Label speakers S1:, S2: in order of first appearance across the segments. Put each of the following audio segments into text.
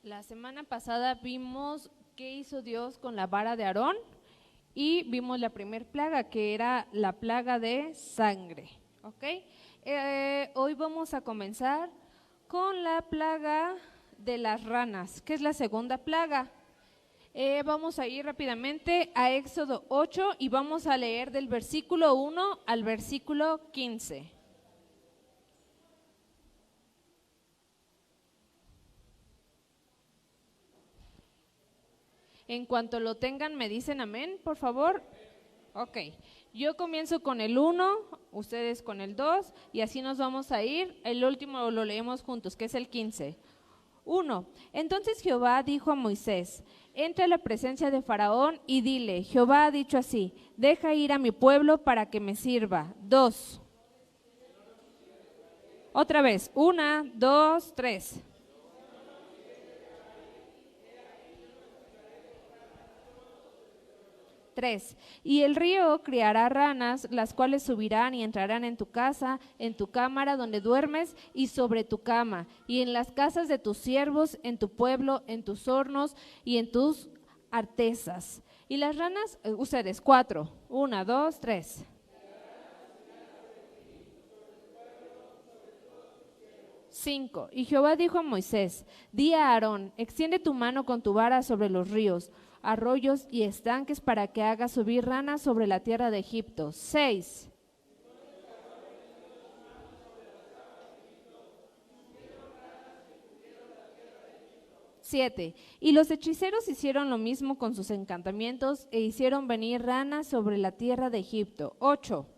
S1: La semana pasada vimos qué hizo Dios con la vara de Aarón y vimos la primer plaga, que era la plaga de sangre. ¿Ok? Hoy vamos a comenzar con la plaga de las ranas, que es la segunda plaga. Vamos a ir rápidamente a Éxodo 8 y vamos a leer del versículo 1 al versículo 15. En cuanto lo tengan, me dicen amén, por favor. Ok, yo comienzo con el 1, ustedes con el 2 y así nos vamos a ir. El último lo leemos juntos, que es el 15. 1. Entonces Jehová dijo a Moisés: entra a la presencia de Faraón y dile: Jehová ha dicho así, deja ir a mi pueblo para que me sirva. 2. Otra vez, 1, 2, 3. 3. Y el río criará ranas, las cuales subirán y entrarán en tu casa, en tu cámara donde duermes y sobre tu cama, y en las casas de tus siervos, en tu pueblo, en tus hornos y en tus artesas. Y las ranas, ustedes, 4. 1, 2, 3. 5. Y Jehová dijo a Moisés: di a Aarón, extiende tu mano con tu vara sobre los ríos, arroyos y estanques para que haga subir ranas sobre la tierra de Egipto. 6. 7. Y los hechiceros hicieron lo mismo con sus encantamientos e hicieron venir ranas sobre la tierra de Egipto. 8.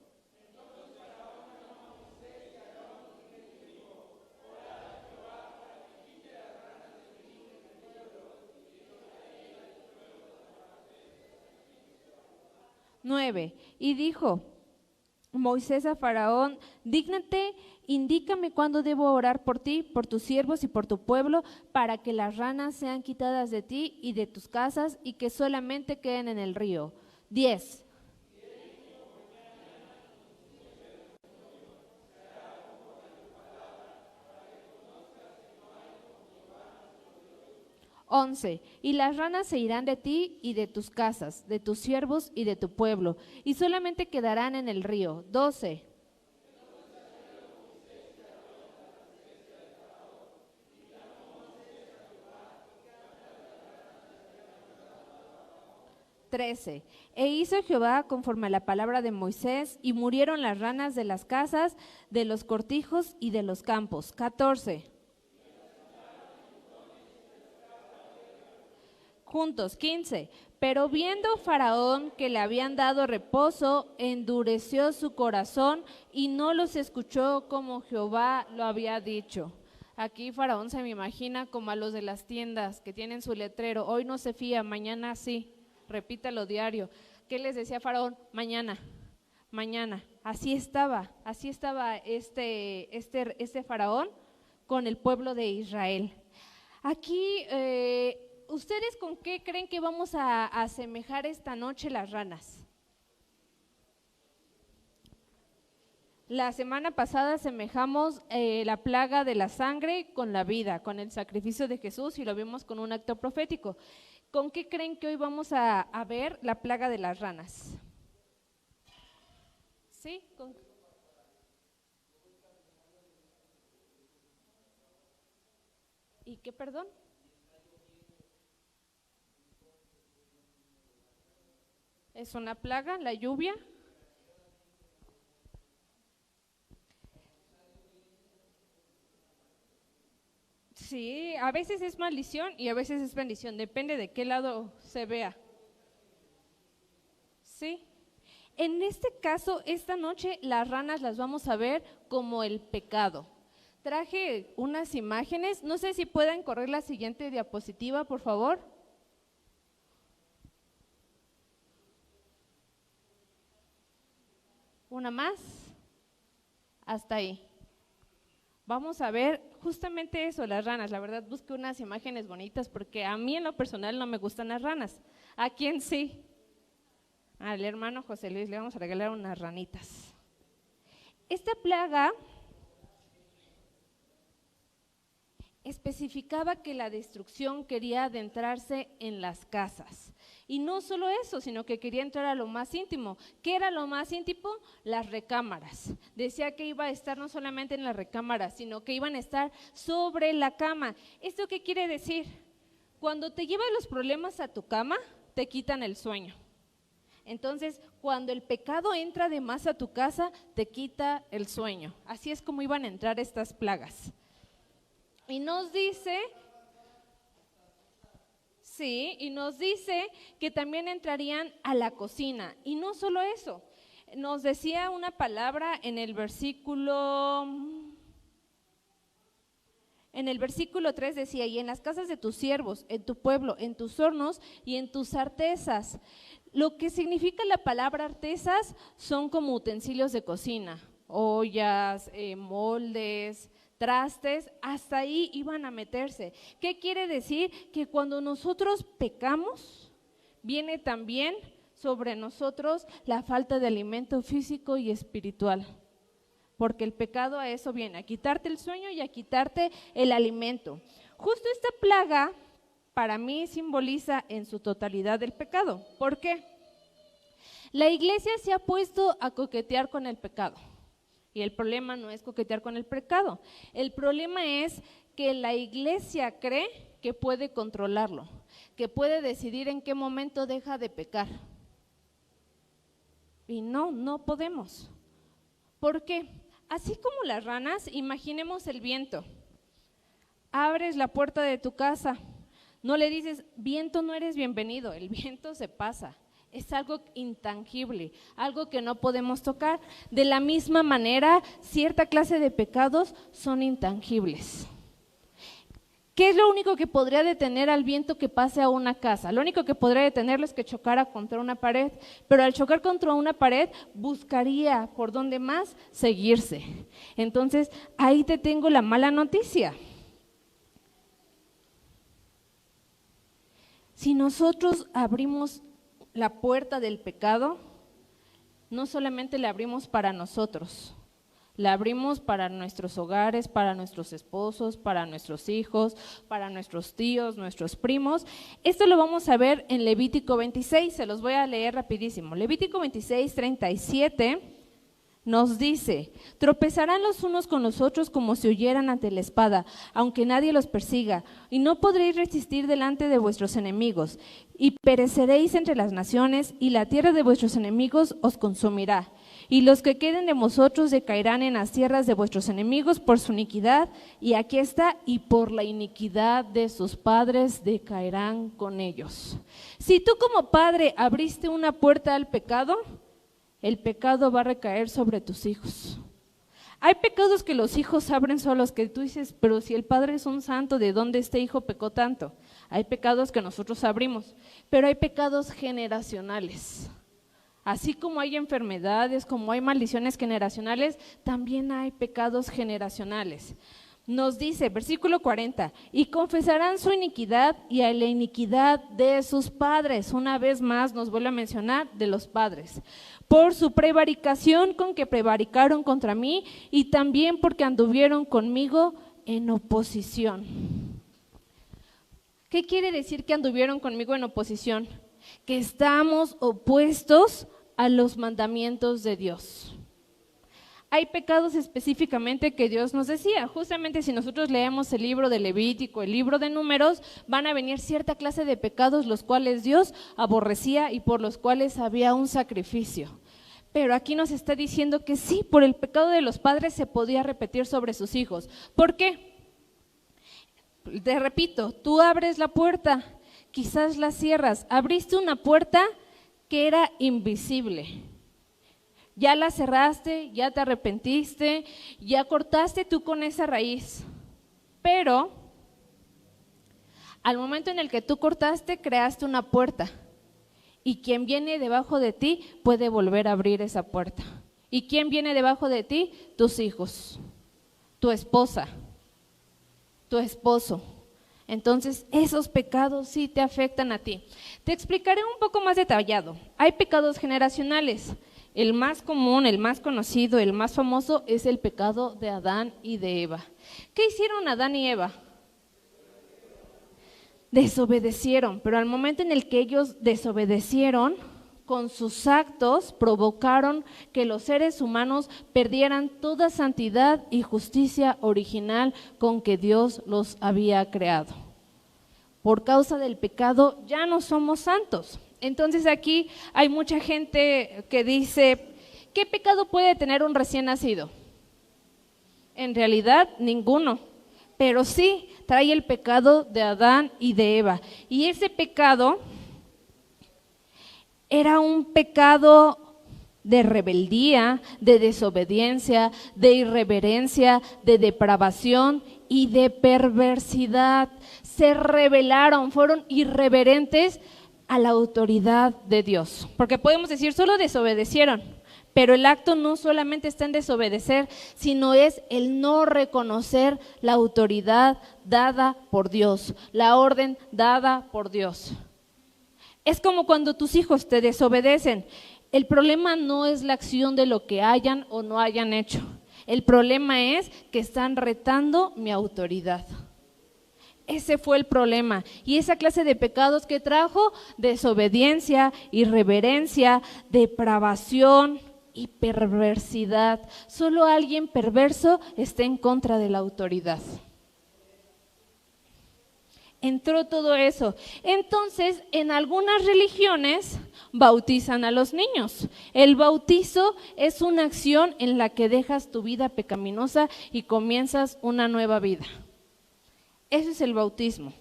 S1: 9. Y dijo Moisés a Faraón: dígnate, indícame cuándo debo orar por ti, por tus siervos y por tu pueblo, para que las ranas sean quitadas de ti y de tus casas y que solamente queden en el río. 10. 11. Y las ranas se irán de ti y de tus casas, de tus siervos y de tu pueblo, y solamente quedarán en el río. 12. 13. E hizo Jehová conforme a la palabra de Moisés, y murieron las ranas de las casas, de los cortijos y de los campos. 14. Juntos, 15. Pero viendo Faraón que le habían dado reposo, endureció su corazón y no los escuchó como Jehová lo había dicho. Aquí Faraón se me imagina como a los de las tiendas que tienen su letrero: hoy no se fía, mañana sí. Repítalo diario. ¿Qué les decía Faraón? Mañana, mañana. Así estaba este Faraón con el pueblo de Israel. Aquí, ¿ustedes con qué creen que vamos a asemejar esta noche las ranas? La semana pasada asemejamos la plaga de la sangre con la vida, con el sacrificio de Jesús, y lo vimos con un acto profético. ¿Con qué creen que hoy vamos a ver la plaga de las ranas? ¿Sí? ¿Y qué, perdón? ¿Es una plaga, la lluvia? Sí, a veces es maldición y a veces es bendición, depende de qué lado se vea. Sí. En este caso, esta noche las ranas las vamos a ver como el pecado. Traje unas imágenes, no sé si pueden correr la siguiente diapositiva, por favor. Una más. Hasta ahí. Vamos a ver justamente eso, las ranas. La verdad busqué unas imágenes bonitas porque a mí en lo personal no me gustan las ranas. ¿A quién sí? Al hermano José Luis le vamos a regalar unas ranitas. Esta plaga especificaba que la destrucción quería adentrarse en las casas. Y no solo eso, sino que quería entrar a lo más íntimo. ¿Qué era lo más íntimo? Las recámaras. Decía que iba a estar no solamente en las recámaras, sino que iban a estar sobre la cama. ¿Esto qué quiere decir? Cuando te llevas los problemas a tu cama, te quitan el sueño. Entonces, cuando el pecado entra de más a tu casa, te quita el sueño. Así es como iban a entrar estas plagas. Y nos dice que también entrarían a la cocina. Y no solo eso, nos decía una palabra en el versículo 3 decía, y en las casas de tus siervos, en tu pueblo, en tus hornos y en tus artesas. Lo que significa la palabra artesas son como utensilios de cocina, ollas, moldes, trastes, hasta ahí iban a meterse. ¿Qué quiere decir? Que cuando nosotros pecamos, viene también sobre nosotros la falta de alimento físico y espiritual. Porque el pecado a eso viene, a quitarte el sueño y a quitarte el alimento. Justo esta plaga para mí simboliza en su totalidad el pecado. ¿Por qué? La iglesia se ha puesto a coquetear con el pecado. Y el problema no es coquetear con el pecado. El problema es que la iglesia cree que puede controlarlo, que puede decidir en qué momento deja de pecar. Y no podemos. ¿Por qué? Así como las ranas, imaginemos el viento. Abres la puerta de tu casa, no le dices, viento, no eres bienvenido, el viento se pasa. Es algo intangible, algo que no podemos tocar. De la misma manera, cierta clase de pecados son intangibles. ¿Qué es lo único que podría detener al viento que pase a una casa? Lo único que podría detenerlo es que chocara contra una pared, pero al chocar contra una pared buscaría por dónde más seguirse. Entonces, ahí te tengo la mala noticia. Si nosotros abrimos la puerta del pecado, no solamente la abrimos para nosotros, la abrimos para nuestros hogares, para nuestros esposos, para nuestros hijos, para nuestros tíos, nuestros primos. Esto lo vamos a ver en Levítico 26, se los voy a leer rapidísimo. Levítico 26, 37 nos dice, tropezarán los unos con los otros como si huyeran ante la espada, aunque nadie los persiga, y no podréis resistir delante de vuestros enemigos, y pereceréis entre las naciones, y la tierra de vuestros enemigos os consumirá. Y los que queden de vosotros decaerán en las tierras de vuestros enemigos por su iniquidad, y aquí está, y por la iniquidad de sus padres decaerán con ellos. Si tú como padre abriste una puerta al pecado, el pecado va a recaer sobre tus hijos. Hay pecados que los hijos abren solos, que tú dices, pero si el padre es un santo, ¿de dónde este hijo pecó tanto? Hay pecados que nosotros abrimos, pero hay pecados generacionales. Así como hay enfermedades, como hay maldiciones generacionales, también hay pecados generacionales. Nos dice, versículo 40, y confesarán su iniquidad y a la iniquidad de sus padres. Una vez más nos vuelve a mencionar de los padres. Por su prevaricación con que prevaricaron contra mí y también porque anduvieron conmigo en oposición. ¿Qué quiere decir que anduvieron conmigo en oposición? Que estamos opuestos a los mandamientos de Dios. Hay pecados específicamente que Dios nos decía. Justamente si nosotros leemos el libro de Levítico, el libro de Números, van a venir cierta clase de pecados los cuales Dios aborrecía y por los cuales había un sacrificio. Pero aquí nos está diciendo que sí, por el pecado de los padres se podía repetir sobre sus hijos. ¿Por qué? Te repito, tú abres la puerta, quizás la cierras. Abriste una puerta que era invisible. Ya la cerraste, ya te arrepentiste, ya cortaste tú con esa raíz. Pero al momento en el que tú cortaste, creaste una puerta. Y quien viene debajo de ti puede volver a abrir esa puerta. ¿Y quién viene debajo de ti? Tus hijos, tu esposa, tu esposo. Entonces, esos pecados sí te afectan a ti. Te explicaré un poco más detallado. Hay pecados generacionales. El más común, el más conocido, el más famoso es el pecado de Adán y de Eva. ¿Qué hicieron Adán y Eva? desobedecieron, pero al momento en el que ellos desobedecieron, con sus actos provocaron que los seres humanos perdieran toda santidad y justicia original con que Dios los había creado. Por causa del pecado ya no somos santos. Entonces aquí hay mucha gente que dice, ¿qué pecado puede tener un recién nacido? En realidad, ninguno, pero sí trae el pecado de Adán y de Eva. Y ese pecado era un pecado de rebeldía, de desobediencia, de irreverencia, de depravación y de perversidad. Se rebelaron, fueron irreverentes a la autoridad de Dios. Porque podemos decir, solo desobedecieron, pero el acto no solamente está en desobedecer, sino es el no reconocer la autoridad dada por Dios, la orden dada por Dios. Es como cuando tus hijos te desobedecen. El problema no es la acción de lo que hayan o no hayan hecho. El problema es que están retando mi autoridad. Ese fue el problema. Y esa clase de pecados que trajo, desobediencia, irreverencia, depravación y perversidad. Solo alguien perverso está en contra de la autoridad. Entró todo eso. Entonces, en algunas religiones bautizan a los niños. El bautizo es una acción en la que dejas tu vida pecaminosa y comienzas una nueva vida. Ese es el bautismo.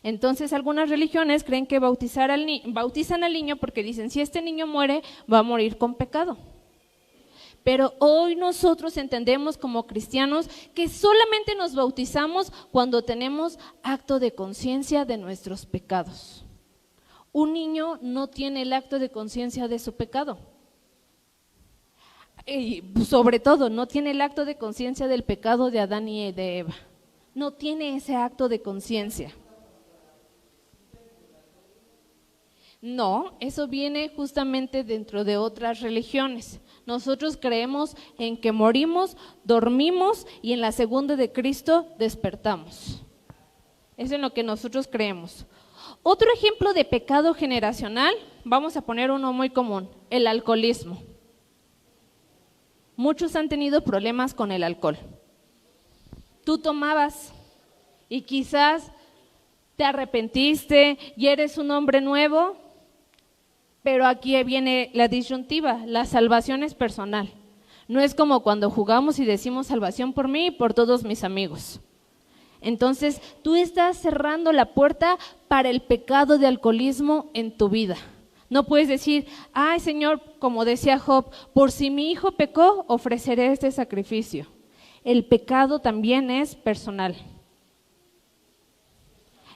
S1: Entonces, algunas religiones creen que bautizan al niño porque dicen, si este niño muere, va a morir con pecado. Pero hoy nosotros entendemos como cristianos que solamente nos bautizamos cuando tenemos acto de conciencia de nuestros pecados. Un niño no tiene el acto de conciencia de su pecado. Y sobre todo, no tiene el acto de conciencia del pecado de Adán y de Eva. No tiene ese acto de conciencia. No, eso viene justamente dentro de otras religiones. Nosotros creemos en que morimos, dormimos y en la segunda de Cristo despertamos. Es en lo que nosotros creemos. Otro ejemplo de pecado generacional, vamos a poner uno muy común, el alcoholismo. Muchos han tenido problemas con el alcohol. Tú tomabas y quizás te arrepentiste y eres un hombre nuevo. Pero aquí viene la disyuntiva, la salvación es personal. No es como cuando jugamos y decimos salvación por mí y por todos mis amigos. Entonces, tú estás cerrando la puerta para el pecado de alcoholismo en tu vida. No puedes decir, ay Señor, como decía Job, por si mi hijo pecó, ofreceré este sacrificio. El pecado también es personal.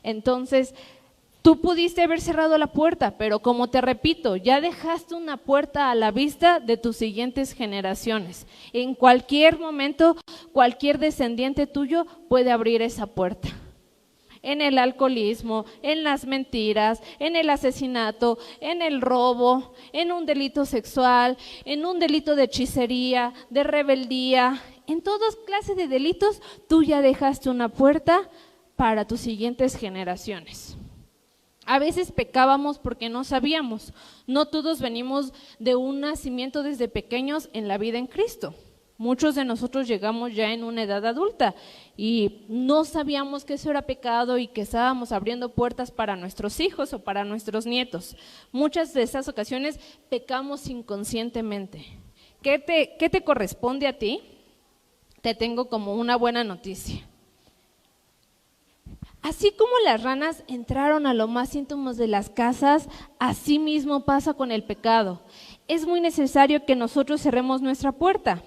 S1: Entonces, tú pudiste haber cerrado la puerta, pero como te repito, ya dejaste una puerta a la vista de tus siguientes generaciones. En cualquier momento, cualquier descendiente tuyo puede abrir esa puerta. En el alcoholismo, en las mentiras, en el asesinato, en el robo, en un delito sexual, en un delito de hechicería, de rebeldía, en todas clases de delitos, tú ya dejaste una puerta para tus siguientes generaciones. A veces pecábamos porque no sabíamos. No todos venimos de un nacimiento desde pequeños en la vida en Cristo. Muchos de nosotros llegamos ya en una edad adulta y no sabíamos que eso era pecado y que estábamos abriendo puertas para nuestros hijos o para nuestros nietos. Muchas de esas ocasiones pecamos inconscientemente. ¿Qué te corresponde a ti? Te tengo como una buena noticia. Así como las ranas entraron a lo más íntimo de las casas, así mismo pasa con el pecado. Es muy necesario que nosotros cerremos nuestra puerta,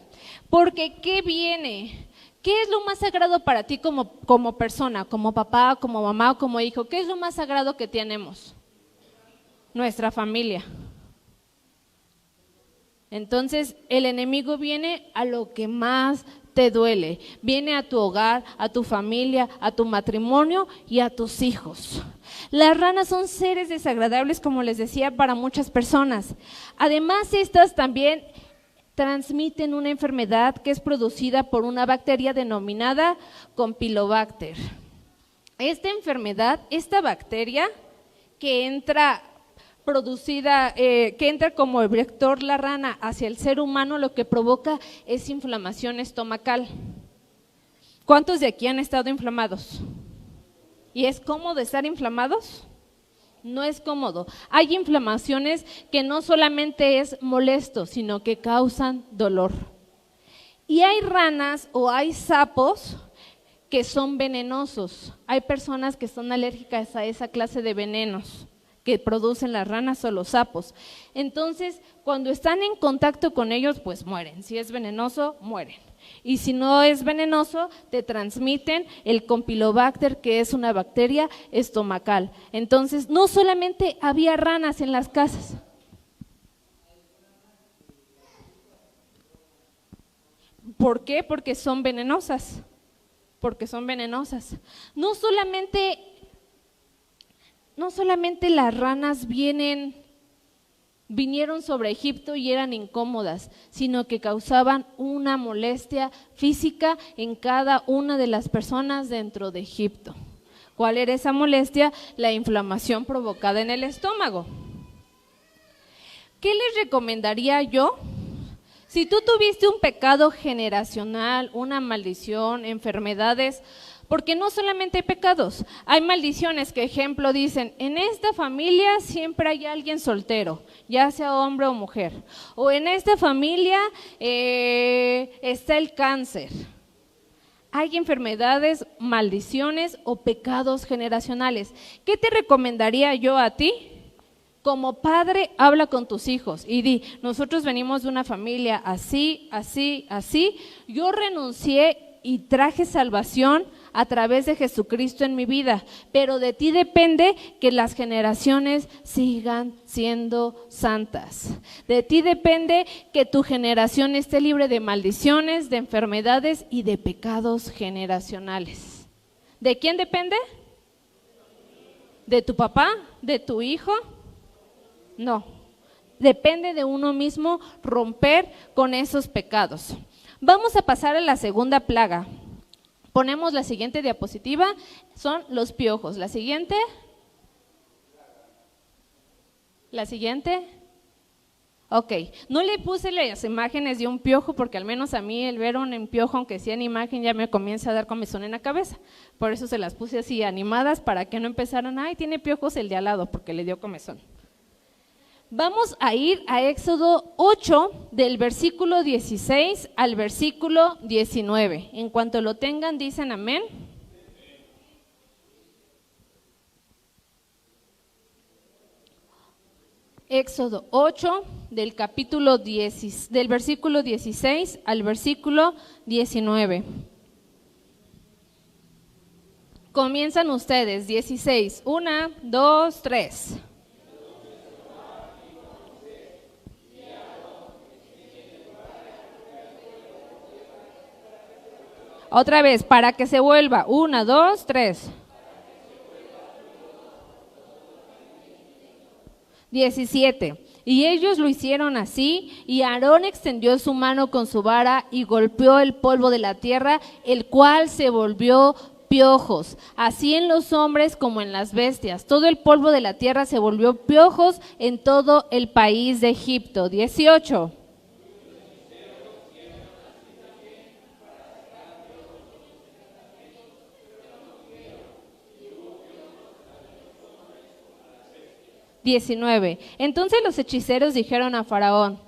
S1: porque ¿qué viene? ¿Qué es lo más sagrado para ti como persona, como papá, como mamá, como hijo? ¿Qué es lo más sagrado que tenemos? Nuestra familia. Entonces, el enemigo viene a lo que más te duele, viene a tu hogar, a tu familia, a tu matrimonio y a tus hijos. Las ranas son seres desagradables, como les decía, para muchas personas. Además, estas también transmiten una enfermedad que es producida por una bacteria denominada Campylobacter. esta enfermedad, esta bacteria que entra que entra como el vector la rana hacia el ser humano, lo que provoca es inflamación estomacal. ¿Cuántos de aquí han estado inflamados? ¿Y es cómodo estar inflamados? No es cómodo. Hay inflamaciones que no solamente es molesto, sino que causan dolor. Y hay ranas o hay sapos que son venenosos. Hay personas que son alérgicas a esa clase de venenos que producen las ranas o los sapos. Entonces, cuando están en contacto con ellos, pues mueren. Si es venenoso, mueren. Y si no es venenoso, te transmiten el Campylobacter, que es una bacteria estomacal. Entonces, no solamente había ranas en las casas. ¿Por qué? Porque son venenosas. Porque son venenosas. No solamente las ranas vinieron sobre Egipto y eran incómodas, sino que causaban una molestia física en cada una de las personas dentro de Egipto. ¿Cuál era esa molestia? La inflamación provocada en el estómago. ¿Qué les recomendaría yo? Si tú tuviste un pecado generacional, una maldición, enfermedades, porque no solamente hay pecados, hay maldiciones que, ejemplo, dicen, en esta familia siempre hay alguien soltero, ya sea hombre o mujer, o en esta familia está el cáncer. Hay enfermedades, maldiciones o pecados generacionales. ¿Qué te recomendaría yo a ti? Como padre, habla con tus hijos y di, nosotros venimos de una familia así, así, así, yo renuncié y traje salvación a través de Jesucristo en mi vida, pero de ti depende que las generaciones sigan siendo santas. De ti depende que tu generación esté libre de maldiciones, de enfermedades y de pecados generacionales. ¿De quién depende? ¿De tu papá? ¿De tu hijo? No, depende de uno mismo romper con esos pecados. Vamos a pasar a la segunda plaga. Ponemos la siguiente diapositiva, son los piojos. La siguiente. La siguiente. Ok, no le puse las imágenes de un piojo porque al menos a mí el ver un piojo, aunque sea en imagen, ya me comienza a dar comezón en la cabeza. Por eso se las puse así animadas para que no empezaran, ay, tiene piojos el de al lado porque le dio comezón. Vamos a ir a Éxodo 8, del versículo 16 al versículo 19. En cuanto lo tengan, dicen amén. Éxodo 8, del versículo 16 al versículo 19. Comienzan ustedes, 16. 1, 2, 3. Otra vez, para que se vuelva. 1, 2, 3. 17. Y ellos lo hicieron así, y Aarón extendió su mano con su vara y golpeó el polvo de la tierra, el cual se volvió piojos, así en los hombres como en las bestias. Todo el polvo de la tierra se volvió piojos en todo el país de Egipto. 18. Entonces los hechiceros dijeron a Faraón,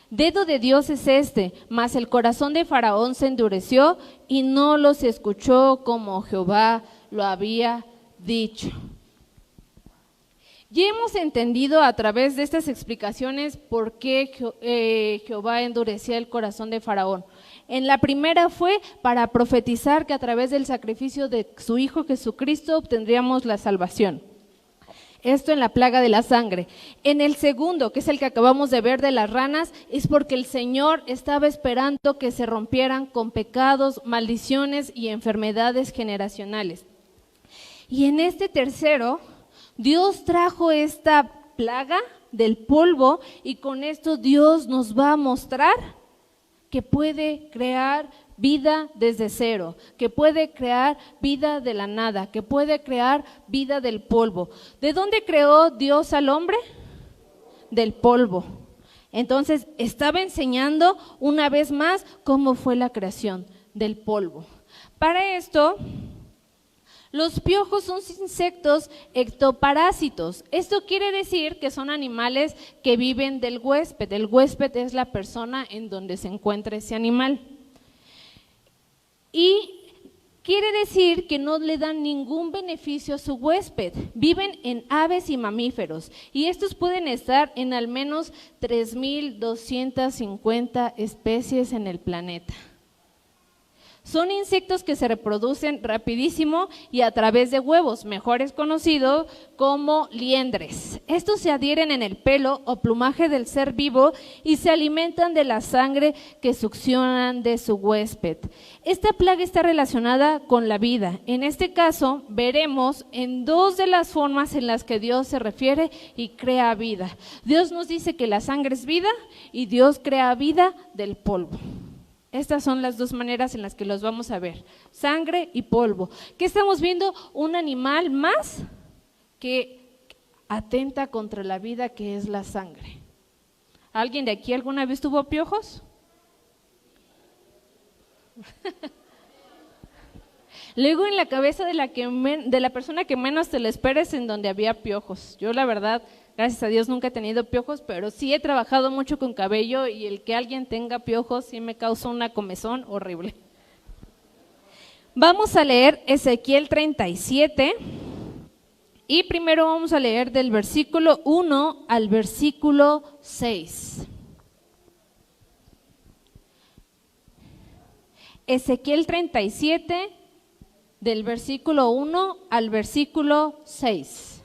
S1: dedo de Dios es este, mas el corazón de Faraón se endureció y no los escuchó como Jehová lo había dicho. Ya hemos entendido a través de estas explicaciones por qué Jehová endurecía el corazón de Faraón. En la primera fue para profetizar que a través del sacrificio de su Hijo Jesucristo obtendríamos la salvación. Esto en la plaga de la sangre. En el segundo, que es el que acabamos de ver de las ranas, es porque el Señor estaba esperando que se rompieran con pecados, maldiciones y enfermedades generacionales. Y en este tercero, Dios trajo esta plaga del polvo y con esto Dios nos va a mostrar que puede crear vida desde cero, que puede crear vida de la nada, que puede crear vida del polvo. ¿De dónde creó Dios al hombre? Del polvo. Entonces estaba enseñando una vez más cómo fue la creación del polvo. Para esto, los piojos son insectos ectoparásitos. Esto quiere decir que son animales que viven del huésped. El huésped es la persona en donde se encuentra ese animal. Y quiere decir que no le dan ningún beneficio a su huésped. Viven en aves y mamíferos. Y estos pueden estar en al menos 3.250 especies en el planeta. Son insectos que se reproducen rapidísimo y a través de huevos, mejor es conocido como liendres. Estos se adhieren en el pelo o plumaje del ser vivo y se alimentan de la sangre que succionan de su huésped. Esta plaga está relacionada con la vida. En este caso, veremos en dos de las formas en las que Dios se refiere y crea vida. Dios nos dice que la sangre es vida y Dios crea vida del polvo. Estas son las dos maneras en las que los vamos a ver, sangre y polvo. ¿Qué estamos viendo? Un animal más que atenta contra la vida, que es la sangre. ¿Alguien de aquí alguna vez tuvo piojos? Luego en la cabeza de la persona que menos te la esperes en donde había piojos. Yo la verdad, gracias a Dios nunca he tenido piojos, pero sí he trabajado mucho con cabello y el que alguien tenga piojos sí me causa una comezón horrible. Vamos a leer Ezequiel 37 y primero vamos a leer del versículo 1 al versículo 6. Ezequiel 37 del versículo 1 al versículo 6.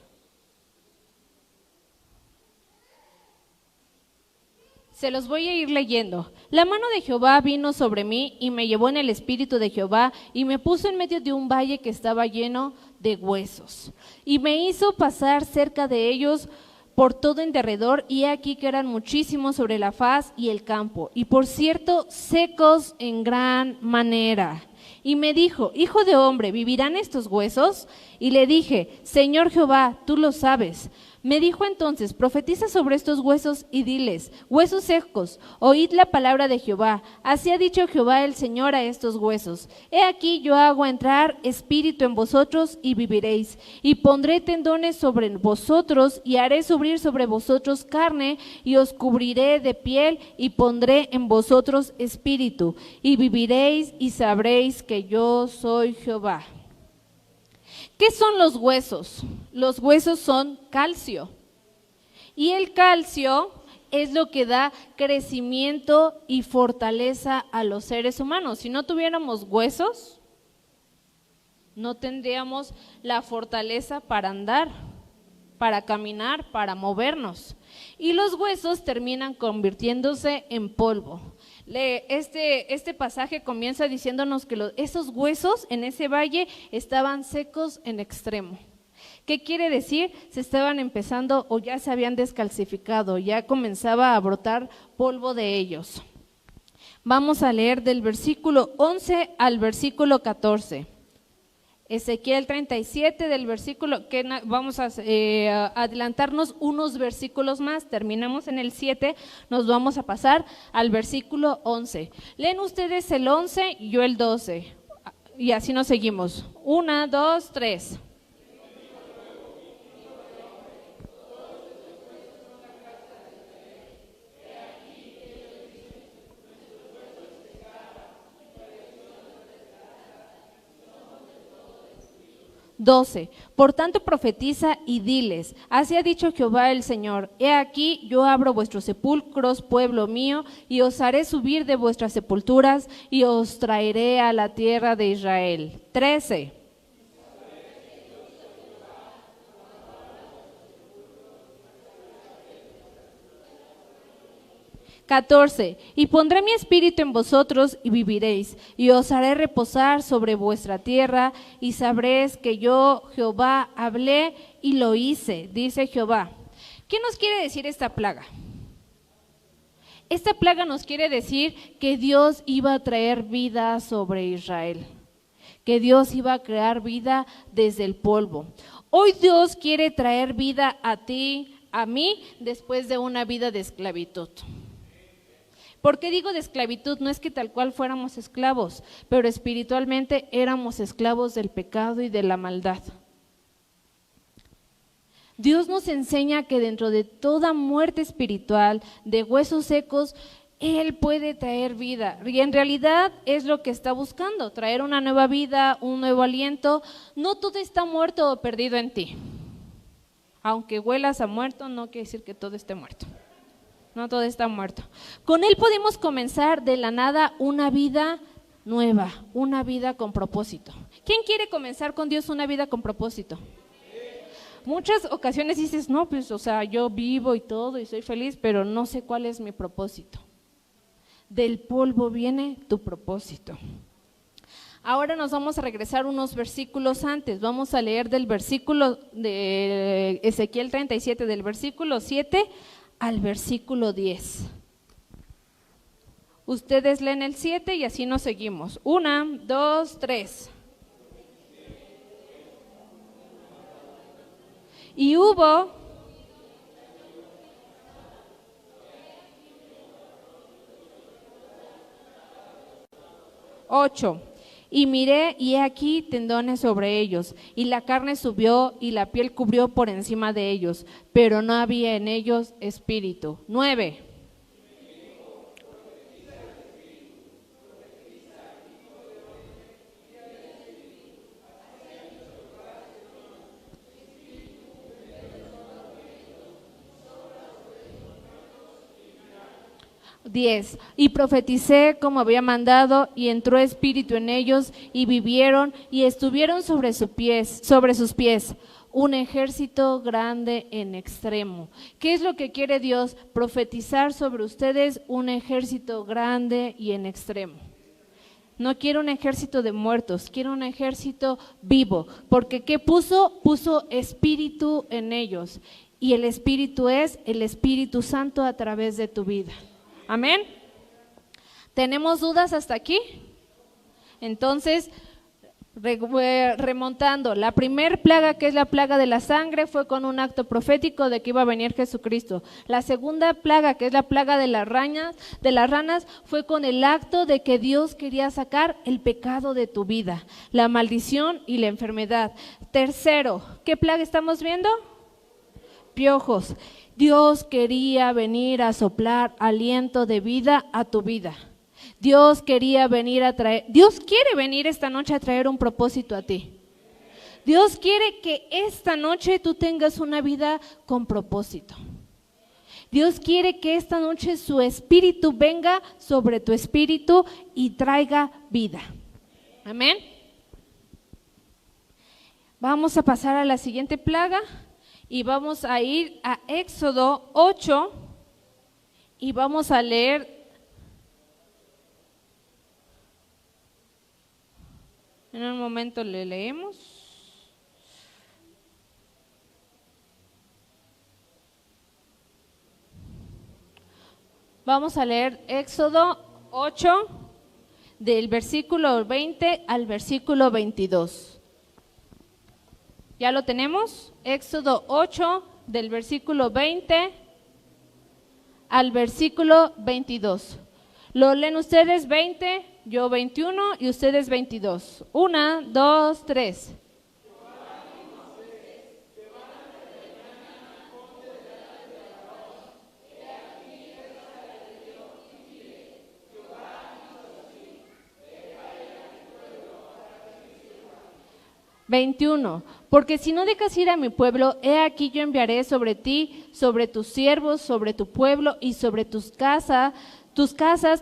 S1: Se los voy a ir leyendo. La mano de Jehová vino sobre mí y me llevó en el espíritu de Jehová y me puso en medio de un valle que estaba lleno de huesos. Y me hizo pasar cerca de ellos por todo en derredor, y he aquí que eran muchísimos sobre la faz y el campo, y por cierto secos en gran manera. Y me dijo, hijo de hombre, ¿vivirán estos huesos? Y le dije, Señor Jehová, tú lo sabes. Me dijo entonces, profetiza sobre estos huesos y diles, huesos secos, oíd la palabra de Jehová. Así ha dicho Jehová el Señor a estos huesos. He aquí yo hago entrar espíritu en vosotros y viviréis. Y pondré tendones sobre vosotros y haré subir sobre vosotros carne y os cubriré de piel y pondré en vosotros espíritu. Y viviréis y sabréis que yo soy Jehová. ¿Qué son los huesos? Los huesos son calcio. Y el calcio es lo que da crecimiento y fortaleza a los seres humanos. Si no tuviéramos huesos, no tendríamos la fortaleza para andar, para caminar, para movernos. Y los huesos terminan convirtiéndose en polvo. Este pasaje comienza diciéndonos que esos huesos en ese valle estaban secos en extremo. ¿Qué quiere decir? Se estaban empezando o ya se habían descalcificado, ya comenzaba a brotar polvo de ellos. Vamos a leer del versículo 11 al versículo 14. Ezequiel 37 del versículo, que vamos a adelantarnos unos versículos más, terminamos en el 7, nos vamos a pasar al versículo 11. Leen ustedes el 11 y yo el 12, y así nos seguimos. 1, 2, 3. 12. Por tanto profetiza y diles, así ha dicho Jehová el Señor, he aquí yo abro vuestros sepulcros, pueblo mío, y os haré subir de vuestras sepulturas y os traeré a la tierra de Israel. 13. 14. Y pondré mi espíritu en vosotros y viviréis, y os haré reposar sobre vuestra tierra, y sabréis que yo, Jehová, hablé y lo hice, dice Jehová. ¿Qué nos quiere decir esta plaga? Esta plaga nos quiere decir que Dios iba a traer vida sobre Israel, que Dios iba a crear vida desde el polvo. Hoy Dios quiere traer vida a ti, a mí, después de una vida de esclavitud. ¿Por qué digo de esclavitud? No es que tal cual fuéramos esclavos, pero espiritualmente éramos esclavos del pecado y de la maldad. Dios nos enseña que dentro de toda muerte espiritual, de huesos secos, Él puede traer vida. Y en realidad es lo que está buscando, traer una nueva vida, un nuevo aliento. No todo está muerto o perdido en ti. Aunque huelas a muerto, no quiere decir que todo esté muerto. No todo está muerto. Con Él podemos comenzar de la nada una vida nueva, una vida con propósito. ¿Quién quiere comenzar con Dios una vida con propósito? Muchas ocasiones dices, no, pues, o sea, yo vivo y todo y soy feliz, pero no sé cuál es mi propósito. Del polvo viene tu propósito. Ahora nos vamos a regresar unos versículos antes. Vamos a leer del versículo de Ezequiel 37, del versículo 7 al versículo 10. Ustedes leen el 7 y así nos seguimos. 1, 2, 3. Y hubo 8. Y miré, y he aquí tendones sobre ellos, y la carne subió, y la piel cubrió por encima de ellos, pero no había en ellos espíritu. 9. 10. Y profeticé como había mandado, y entró espíritu en ellos, y vivieron, y estuvieron sobre sus pies, un ejército grande en extremo. ¿Qué es lo que quiere Dios? Profetizar sobre ustedes un ejército grande y en extremo. No quiero un ejército de muertos, quiero un ejército vivo, porque ¿qué puso? Puso espíritu en ellos, y el espíritu es el Espíritu Santo a través de tu vida. Amén. ¿Tenemos dudas hasta aquí? Entonces, remontando, la primer plaga, que es la plaga de la sangre, fue con un acto profético de que iba a venir Jesucristo. La segunda plaga, que es la plaga de las ranas, fue con el acto de que Dios quería sacar el pecado de tu vida, la maldición y la enfermedad. Tercero, ¿qué plaga estamos viendo? Piojos. Dios quería venir a soplar aliento de vida a tu vida. Dios quiere venir esta noche a traer un propósito a ti. Dios quiere que esta noche tú tengas una vida con propósito. Dios quiere que esta noche su espíritu venga sobre tu espíritu y traiga vida. Amén. Vamos a pasar a la siguiente plaga. Y vamos a ir a Éxodo 8 y vamos a leer en un momento, le leemos. Vamos a leer Éxodo 8 del versículo 20 al versículo 22. ¿Ya lo tenemos? Éxodo 8, del versículo 20 al versículo 22. ¿Lo leen ustedes 20, yo 21 y ustedes 22? 1, 2, 3. 21. Porque si no dejas ir a mi pueblo, he aquí yo enviaré sobre ti, sobre tus siervos, sobre tu pueblo y sobre tus casas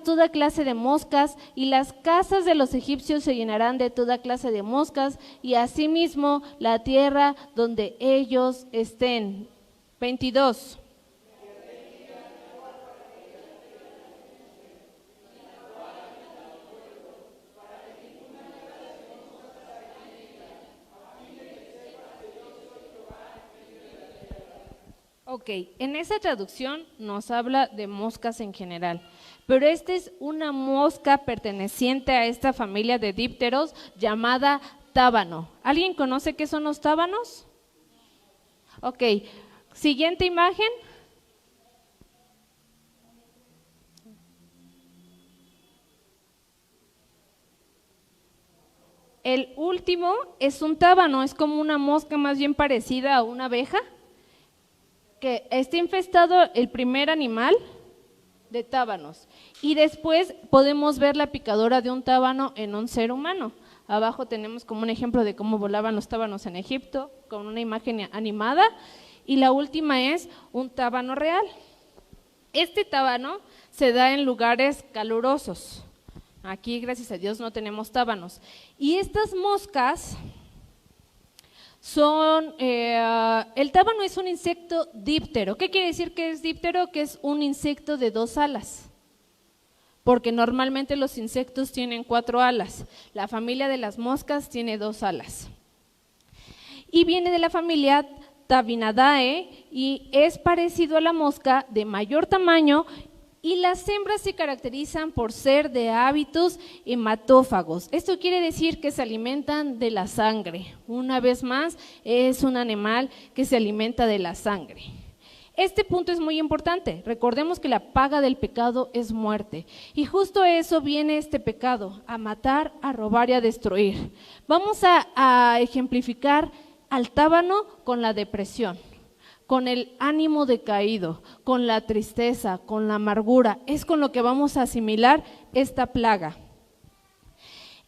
S1: toda clase de moscas, y las casas de los egipcios se llenarán de toda clase de moscas, y asimismo la tierra donde ellos estén. 22. Ok, en esa traducción nos habla de moscas en general, pero esta es una mosca perteneciente a esta familia de dípteros llamada tábano. ¿Alguien conoce qué son los tábanos? Ok, siguiente imagen. El último es un tábano, es como una mosca más bien parecida a una abeja, que está infestado el primer animal de tábanos. Y después podemos ver la picadura de un tábano en un ser humano. Abajo tenemos como un ejemplo de cómo volaban los tábanos en Egipto, con una imagen animada. Y la última es un tábano real. Este tábano se da en lugares calurosos. Aquí, gracias a Dios, no tenemos tábanos. Y estas moscas son, el tábano es un insecto díptero. ¿Qué quiere decir que es díptero? Que es un insecto de 2 alas. Porque normalmente los insectos tienen 4 alas. La familia de las moscas tiene 2 alas. Y viene de la familia Tabinidae y es parecido a la mosca, de mayor tamaño, y las hembras se caracterizan por ser de hábitos hematófagos. Esto quiere decir que se alimentan de la sangre. Una vez más, es un animal que se alimenta de la sangre. Este punto es muy importante. Recordemos que la paga del pecado es muerte. Y justo a eso viene este pecado, a matar, a robar y a destruir. Vamos a ejemplificar al tábano con la depresión, con el ánimo decaído, con la tristeza, con la amargura. Es con lo que vamos a asimilar esta plaga.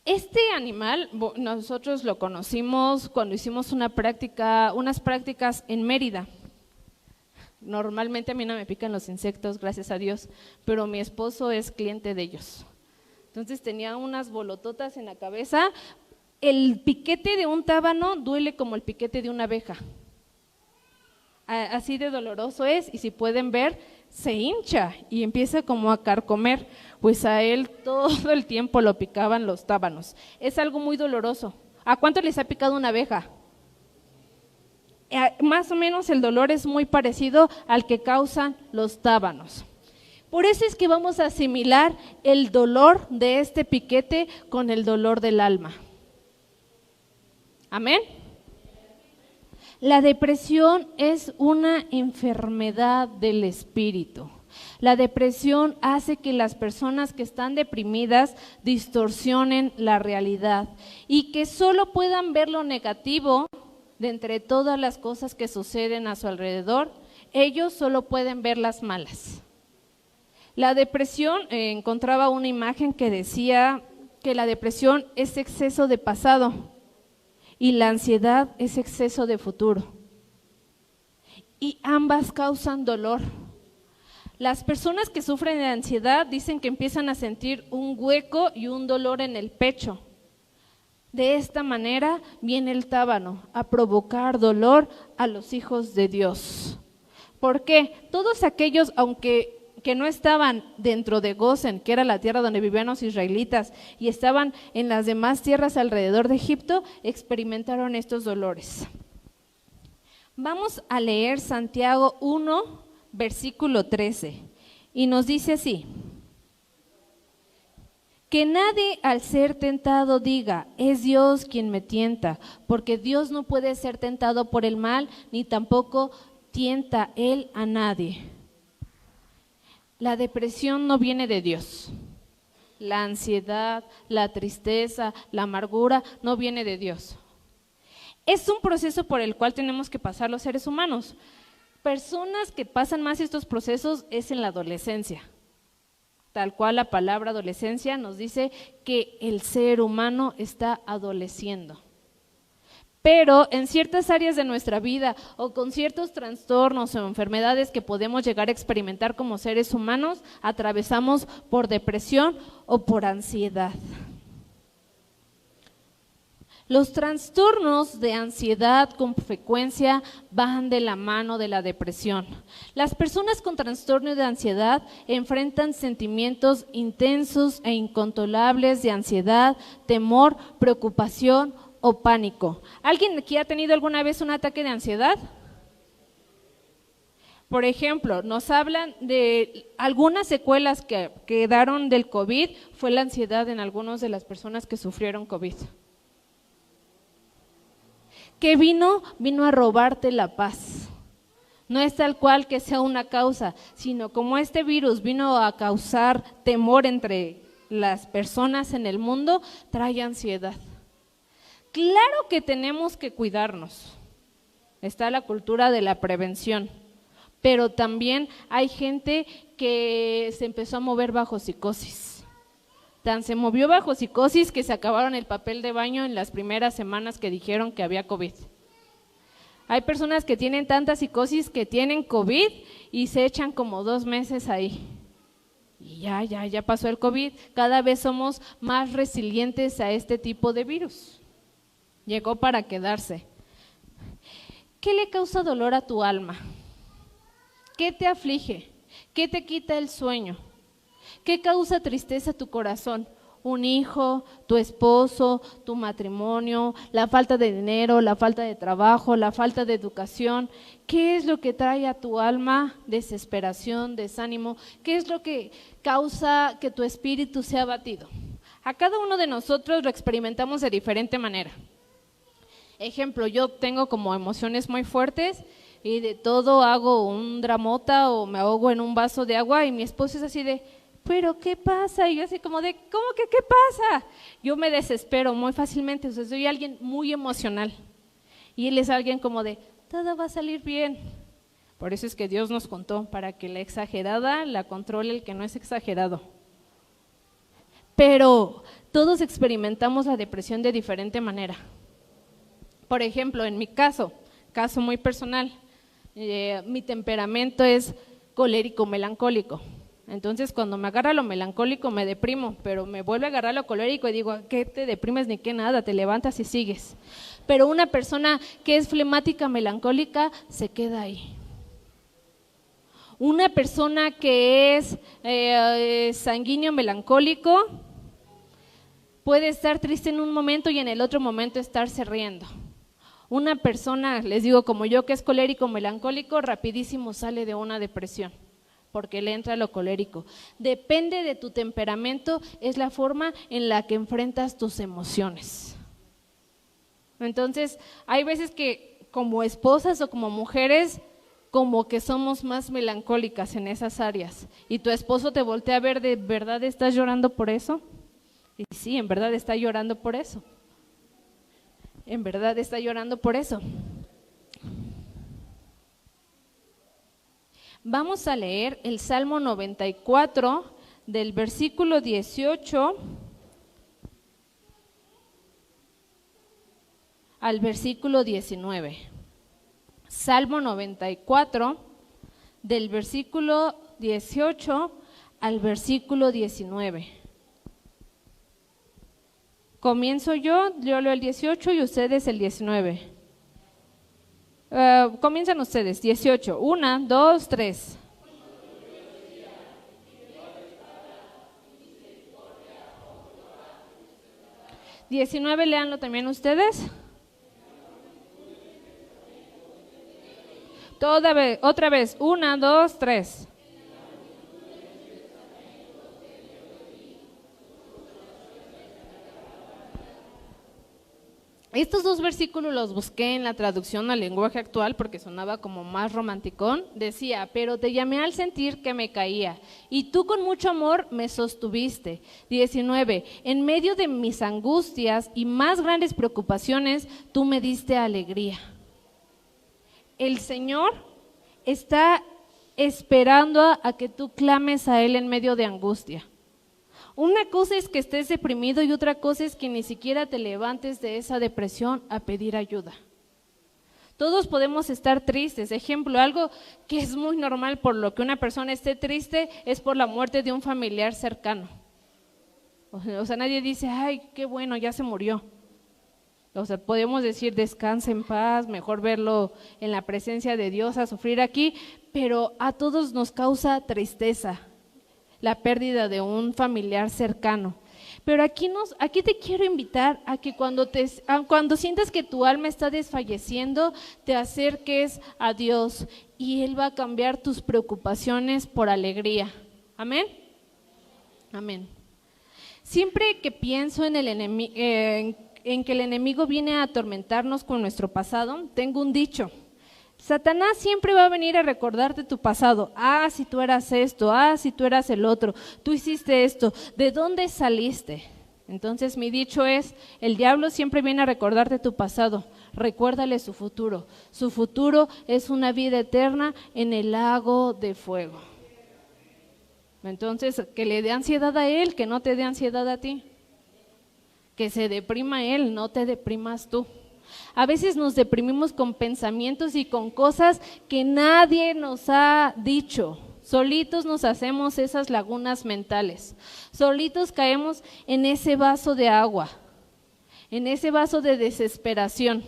S1: Este animal, nosotros lo conocimos cuando hicimos unas prácticas en Mérida. Normalmente a mí no me pican los insectos, gracias a Dios, pero mi esposo es cliente de ellos. Entonces tenía unas bolototas en la cabeza. El piquete de un tábano duele como el piquete de una abeja. Así de doloroso es, y si pueden ver, se hincha y empieza como a carcomer, pues a él todo el tiempo lo picaban los tábanos. Es algo muy doloroso. ¿A cuánto les ha picado una abeja? Más o menos el dolor es muy parecido al que causan los tábanos. Por eso es que vamos a asimilar el dolor de este piquete con el dolor del alma. Amén. La depresión es una enfermedad del espíritu. La depresión hace que las personas que están deprimidas distorsionen la realidad y que solo puedan ver lo negativo de entre todas las cosas que suceden a su alrededor. Ellos solo pueden ver las malas. La depresión, encontraba una imagen que decía que la depresión es exceso de pasado y la ansiedad es exceso de futuro. Y ambas causan dolor. Las personas que sufren de ansiedad dicen que empiezan a sentir un hueco y un dolor en el pecho. De esta manera viene el tábano a provocar dolor a los hijos de Dios. ¿Por qué? Todos aquellos, aunque que no estaban dentro de Gosén, que era la tierra donde vivían los israelitas, y estaban en las demás tierras alrededor de Egipto, experimentaron estos dolores. Vamos a leer Santiago 1, versículo 13, y nos dice así: que nadie al ser tentado diga, es Dios quien me tienta, porque Dios no puede ser tentado por el mal, ni tampoco tienta Él a nadie. La depresión no viene de Dios. La ansiedad, la tristeza, la amargura no viene de Dios. Es un proceso por el cual tenemos que pasar los seres humanos. Personas que pasan más estos procesos es en la adolescencia. Tal cual la palabra adolescencia nos dice que el ser humano está adoleciendo. Pero en ciertas áreas de nuestra vida o con ciertos trastornos o enfermedades que podemos llegar a experimentar como seres humanos, atravesamos por depresión o por ansiedad. Los trastornos de ansiedad con frecuencia van de la mano de la depresión. Las personas con trastorno de ansiedad enfrentan sentimientos intensos e incontrolables de ansiedad, temor, preocupación o pánico. ¿Alguien aquí ha tenido alguna vez un ataque de ansiedad? Por ejemplo, nos hablan de algunas secuelas que quedaron del COVID, fue la ansiedad en algunas de las personas que sufrieron COVID. ¿Qué vino? Vino a robarte la paz. No es tal cual que sea una causa, sino como este virus vino a causar temor entre las personas en el mundo, trae ansiedad. Claro que tenemos que cuidarnos. Está la cultura de la prevención. Pero también hay gente que se empezó a mover bajo psicosis. Tan se movió bajo psicosis que se acabaron el papel de baño en las primeras semanas que dijeron que había COVID. Hay personas que tienen tanta psicosis que tienen COVID y se echan como 2 meses ahí. Y ya pasó el COVID. Cada vez somos más resilientes a este tipo de virus. Llegó para quedarse. ¿Qué le causa dolor a tu alma? ¿Qué te aflige? ¿Qué te quita el sueño? ¿Qué causa tristeza a tu corazón? Un hijo, tu esposo, tu matrimonio, la falta de dinero, la falta de trabajo, la falta de educación. ¿Qué es lo que trae a tu alma desesperación, desánimo? ¿Qué es lo que causa que tu espíritu sea abatido? A cada uno de nosotros lo experimentamos de diferente manera. Ejemplo, yo tengo como emociones muy fuertes y de todo hago un dramota o me ahogo en un vaso de agua y mi esposo es así de, ¿pero qué pasa? Y yo así como de, ¿cómo que qué pasa? Yo me desespero muy fácilmente, o sea, soy alguien muy emocional y él es alguien como de, todo va a salir bien. Por eso es que Dios nos contó, para que la exagerada la controle el que no es exagerado. Pero todos experimentamos la depresión de diferente manera. Por ejemplo, en mi caso muy personal, mi temperamento es colérico, melancólico. Entonces, cuando me agarra lo melancólico me deprimo, pero me vuelve a agarrar lo colérico y digo, ¿qué te deprimes ni qué nada? Te levantas y sigues. Pero una persona que es flemática, melancólica, se queda ahí. Una persona que es sanguíneo, melancólico, puede estar triste en un momento y en el otro momento estarse riendo. Una persona, les digo, como yo, que es colérico, melancólico, rapidísimo sale de una depresión, porque le entra lo colérico. Depende de tu temperamento, es la forma en la que enfrentas tus emociones. Entonces, hay veces que como esposas o como mujeres, como que somos más melancólicas en esas áreas, y tu esposo te voltea a ver, ¿de verdad estás llorando por eso? Y sí, en verdad está llorando por eso. En verdad está llorando por eso. Vamos a leer el Salmo 94 del versículo 18 al versículo 19. Salmo 94 del versículo 18 al versículo 19. Comienzo yo leo el 18 y ustedes el 19. Comienzan ustedes, 18. 1, 2, 3. ¿19 leanlo también ustedes? Otra vez, 1, 2, 3. Estos dos versículos los busqué en la traducción al lenguaje actual porque sonaba como más romanticón. Decía, pero te llamé al sentir que me caía y tú con mucho amor me sostuviste. 19, en medio de mis angustias y más grandes preocupaciones, tú me diste alegría. El Señor está esperando a que tú clames a Él en medio de angustia. Una cosa es que estés deprimido y otra cosa es que ni siquiera te levantes de esa depresión a pedir ayuda. Todos podemos estar tristes. Ejemplo, algo que es muy normal por lo que una persona esté triste es por la muerte de un familiar cercano. O sea, nadie dice, ay, qué bueno, ya se murió. O sea, podemos decir, descansa en paz, mejor verlo en la presencia de Dios a sufrir aquí, pero a todos nos causa tristeza la pérdida de un familiar cercano. Pero aquí te quiero invitar a que cuando sientas que tu alma está desfalleciendo, te acerques a Dios y Él va a cambiar tus preocupaciones por alegría. Amén. Amén. Siempre que pienso en que el enemigo viene a atormentarnos con nuestro pasado, tengo un dicho. Satanás siempre va a venir a recordarte tu pasado. Ah, si tú eras esto, ah, si tú eras el otro, tú hiciste esto, ¿de dónde saliste? Entonces mi dicho es, el diablo siempre viene a recordarte tu pasado, recuérdale su futuro. Su futuro es una vida eterna en el lago de fuego. Entonces, que le dé ansiedad a él, que no te dé ansiedad a ti. Que se deprima él, no te deprimas tú. A veces nos deprimimos con pensamientos y con cosas que nadie nos ha dicho. Solitos nos hacemos esas lagunas mentales. Solitos caemos en ese vaso de agua, en ese vaso de desesperación.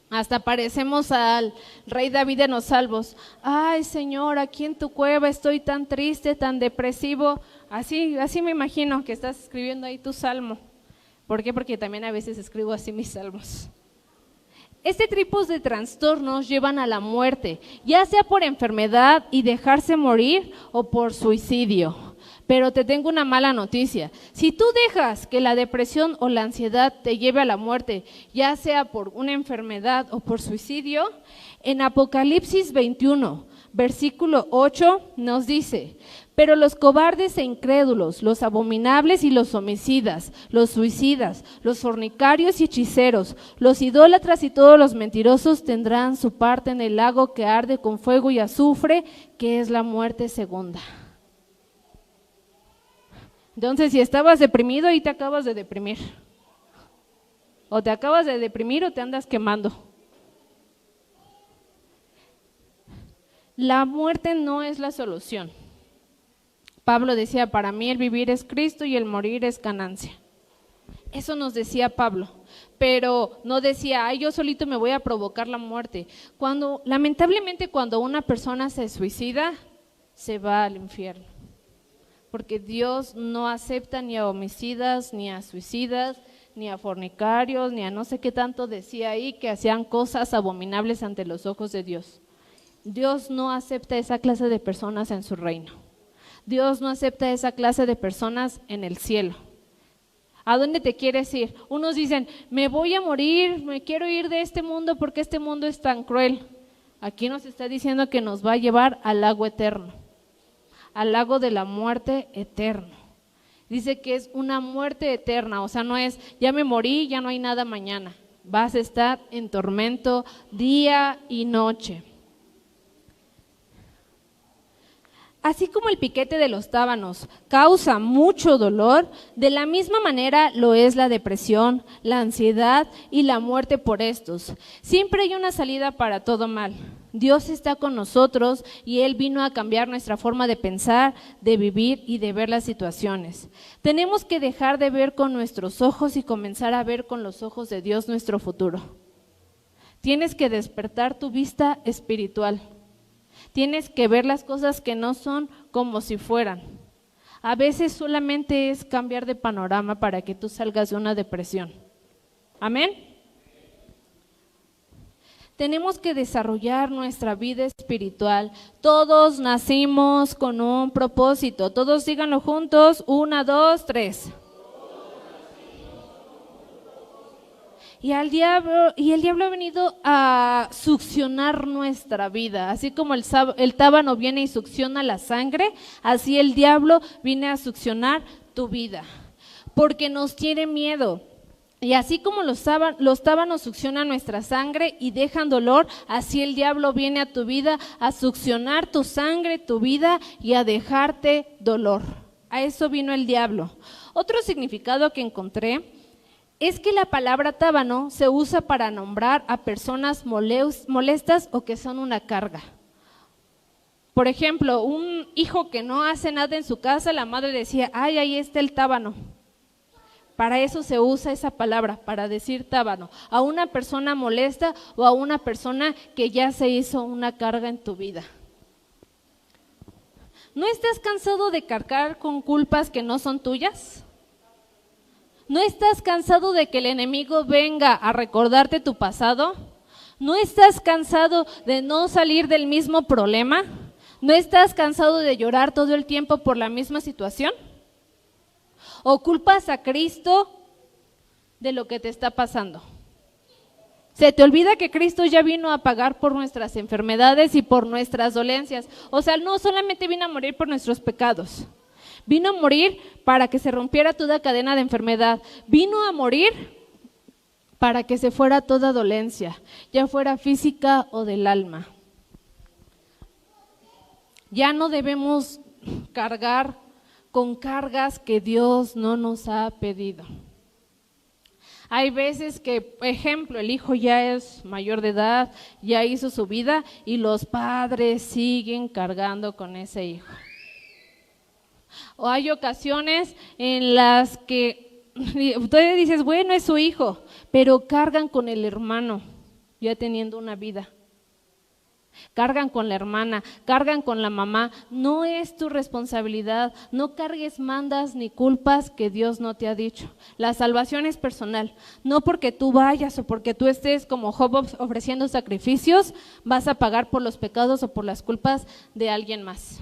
S1: Hasta parecemos al rey David en los Salmos. Ay, Señor, aquí en tu cueva estoy tan triste, tan depresivo. Así me imagino que estás escribiendo ahí tu salmo. ¿Por qué? Porque también a veces escribo así mis salmos. Este tipo de trastornos llevan a la muerte, ya sea por enfermedad y dejarse morir o por suicidio. Pero te tengo una mala noticia. Si tú dejas que la depresión o la ansiedad te lleve a la muerte, ya sea por una enfermedad o por suicidio, en Apocalipsis 21, versículo 8 nos dice: pero los cobardes e incrédulos, los abominables y los homicidas, los suicidas, los fornicarios y hechiceros, los idólatras y todos los mentirosos tendrán su parte en el lago que arde con fuego y azufre, que es la muerte segunda. Entonces, si estabas deprimido, ahí te acabas de deprimir. O te acabas de deprimir o te andas quemando. La muerte no es la solución. Pablo decía, para mí el vivir es Cristo y el morir es ganancia. Eso nos decía Pablo, pero no decía, ay, yo solito me voy a provocar la muerte. Lamentablemente, cuando una persona se suicida, se va al infierno. Porque Dios no acepta ni a homicidas, ni a suicidas, ni a fornicarios, ni a no sé qué tanto decía ahí, que hacían cosas abominables ante los ojos de Dios. Dios no acepta esa clase de personas en su reino. Dios no acepta esa clase de personas en el cielo. ¿A dónde te quieres ir? Unos dicen, me voy a morir, me quiero ir de este mundo porque este mundo es tan cruel. Aquí nos está diciendo que nos va a llevar al lago eterno, al lago de la muerte eterno. Dice que es una muerte eterna, o sea, no es, ya me morí, ya no hay nada mañana. Vas a estar en tormento día y noche. Así como el piquete de los tábanos causa mucho dolor, de la misma manera lo es la depresión, la ansiedad y la muerte por estos. Siempre hay una salida para todo mal. Dios está con nosotros y Él vino a cambiar nuestra forma de pensar, de vivir y de ver las situaciones. Tenemos que dejar de ver con nuestros ojos y comenzar a ver con los ojos de Dios nuestro futuro. Tienes que despertar tu vista espiritual. Tienes que ver las cosas que no son como si fueran. A veces solamente es cambiar de panorama para que tú salgas de una depresión. Amén. Tenemos que desarrollar nuestra vida espiritual. Todos nacimos con un propósito. Todos díganlo juntos. 1, 2, 3. Y el diablo ha venido a succionar nuestra vida. Así como el tábano viene y succiona la sangre, así el diablo viene a succionar tu vida. Porque nos tiene miedo. Y así como los tábanos succionan nuestra sangre y dejan dolor, así el diablo viene a tu vida a succionar tu sangre, tu vida y a dejarte dolor. A eso vino el diablo. Otro significado que encontré es que la palabra tábano se usa para nombrar a personas molestas o que son una carga. Por ejemplo, un hijo que no hace nada en su casa, la madre decía, ay, ahí está el tábano. Para eso se usa esa palabra, para decir tábano, a una persona molesta o a una persona que ya se hizo una carga en tu vida. ¿No estás cansado de cargar con culpas que no son tuyas? ¿No estás cansado de que el enemigo venga a recordarte tu pasado? ¿No estás cansado de no salir del mismo problema? ¿No estás cansado de llorar todo el tiempo por la misma situación? ¿O culpas a Cristo de lo que te está pasando? Se te olvida que Cristo ya vino a pagar por nuestras enfermedades y por nuestras dolencias. O sea, no solamente vino a morir por nuestros pecados. Vino a morir para que se rompiera toda cadena de enfermedad. Vino a morir para que se fuera toda dolencia, ya fuera física o del alma. Ya no debemos cargar con cargas que Dios no nos ha pedido. Hay veces que, por ejemplo, el hijo ya es mayor de edad, ya hizo su vida y los padres siguen cargando con ese hijo. O hay ocasiones en las que tú dices, bueno, es su hijo, pero cargan con el hermano ya teniendo una vida. Cargan con la hermana, cargan con la mamá. No es tu responsabilidad, no cargues mandas ni culpas que Dios no te ha dicho. La salvación es personal, no porque tú vayas o porque tú estés como Job ofreciendo sacrificios, vas a pagar por los pecados o por las culpas de alguien más.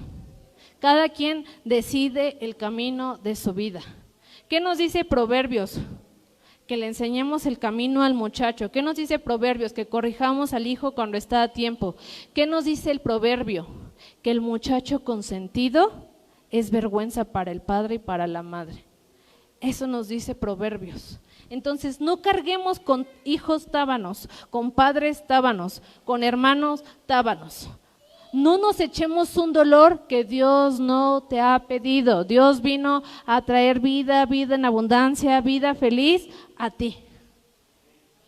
S1: Cada quien decide el camino de su vida. ¿Qué nos dice Proverbios? Que le enseñemos el camino al muchacho. ¿Qué nos dice Proverbios? Que corrijamos al hijo cuando está a tiempo. ¿Qué nos dice el proverbio? Que el muchacho consentido es vergüenza para el padre y para la madre. Eso nos dice Proverbios. Entonces, no carguemos con hijos tábanos, con padres tábanos, con hermanos tábanos. No nos echemos un dolor que Dios no te ha pedido. Dios vino a traer vida, vida en abundancia, vida feliz a ti.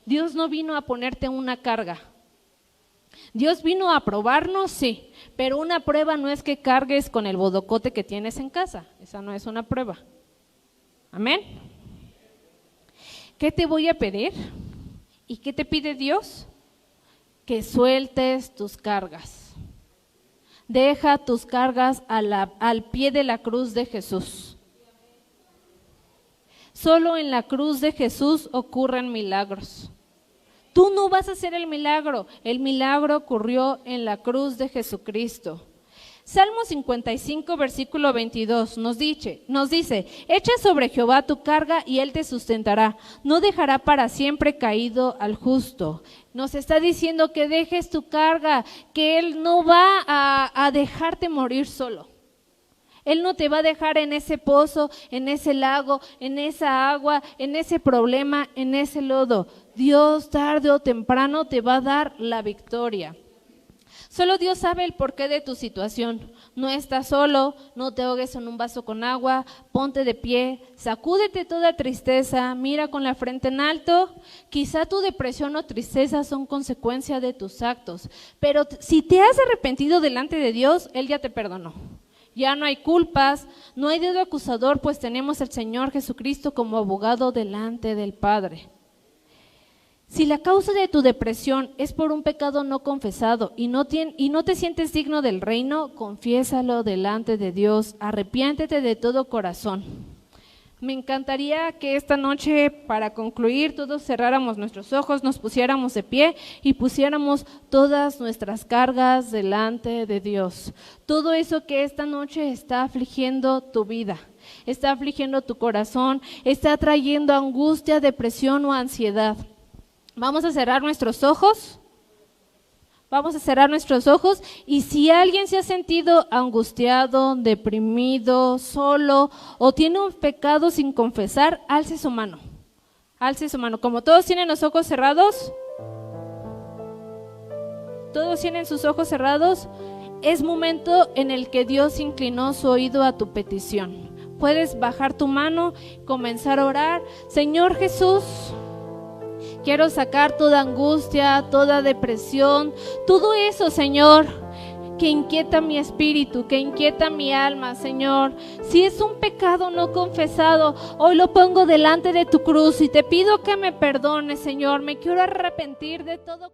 S1: Dios no vino a ponerte una carga. Dios vino a probarnos, sí, pero una prueba no es que cargues con el bodocote que tienes en casa. Esa no es una prueba. Amén. ¿Qué te voy a pedir? ¿Y qué te pide Dios? Que sueltes tus cargas. Deja tus cargas al pie de la cruz de Jesús. Solo en la cruz de Jesús ocurren milagros. Tú no vas a hacer el milagro ocurrió en la cruz de Jesucristo. Salmo 55, versículo 22 nos dice, echa sobre Jehová tu carga y él te sustentará, no dejará para siempre caído al justo. Nos está diciendo que dejes tu carga, que él no va a dejarte morir solo. Él no te va a dejar en ese pozo, en ese lago, en esa agua, en ese problema, en ese lodo. Dios tarde o temprano te va a dar la victoria. Solo Dios sabe el porqué de tu situación. No estás solo, no te ahogues en un vaso con agua, ponte de pie, sacúdete toda tristeza, mira con la frente en alto. Quizá tu depresión o tristeza son consecuencia de tus actos, pero si te has arrepentido delante de Dios, Él ya te perdonó. Ya no hay culpas, no hay dedo acusador, pues tenemos al Señor Jesucristo como abogado delante del Padre. Si la causa de tu depresión es por un pecado no confesado y no te sientes digno del reino, confiésalo delante de Dios, arrepiéntete de todo corazón. Me encantaría que esta noche, para concluir, todos cerráramos nuestros ojos, nos pusiéramos de pie y pusiéramos todas nuestras cargas delante de Dios. Todo eso que esta noche está afligiendo tu vida, está afligiendo tu corazón, está trayendo angustia, depresión o ansiedad. Vamos a cerrar nuestros ojos. Vamos a cerrar nuestros ojos y si alguien se ha sentido angustiado, deprimido, solo o tiene un pecado sin confesar, alce su mano. Alce su mano. Como todos tienen los ojos cerrados, todos tienen sus ojos cerrados, es momento en el que Dios inclinó su oído a tu petición. Puedes bajar tu mano, comenzar a orar. Señor Jesús, quiero sacar toda angustia, toda depresión, todo eso, Señor, que inquieta mi espíritu, que inquieta mi alma, Señor. Si es un pecado no confesado, hoy lo pongo delante de tu cruz y te pido que me perdones, Señor. Me quiero arrepentir de todo.